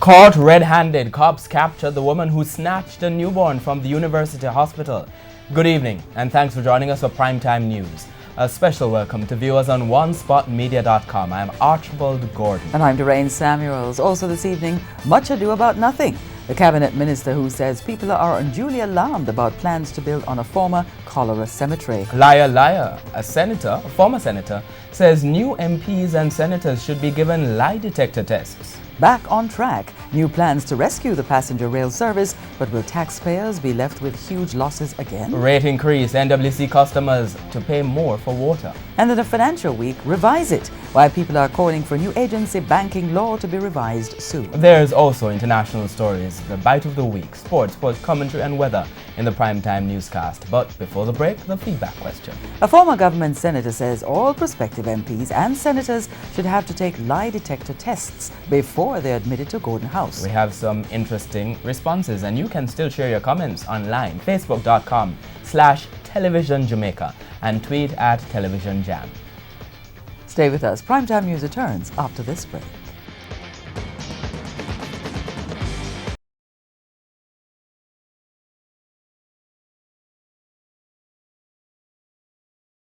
Caught red-handed, cops captured the woman who snatched a newborn from the university hospital. Good evening, and thanks for joining us for Primetime News. A special welcome to viewers on onespotmedia.com. I'm Archibald Gordon. And I'm Doreen Samuels. Also this evening, much ado about nothing. The cabinet minister who says people are unduly alarmed about plans to build on a former cholera cemetery. Liar, liar. A former senator, says new MPs and senators should be given lie detector tests. Back on track. New plans to rescue the passenger rail service, but will taxpayers be left with huge losses again? Rate increase. NWC customers to pay more for water. And in a financial week, revise it. Why people are calling for new agency banking law to be revised soon. There's also international stories, the bite of the week, sports commentary and weather in the Primetime Newscast. But before the break, the feedback question. A former government senator says all prospective MPs and senators should have to take lie detector tests before they're admitted to Gordon House. We have some interesting responses, and you can still share your comments online, facebook.com/television Jamaica and tweet at television jam. Stay with us. Primetime News returns after this break.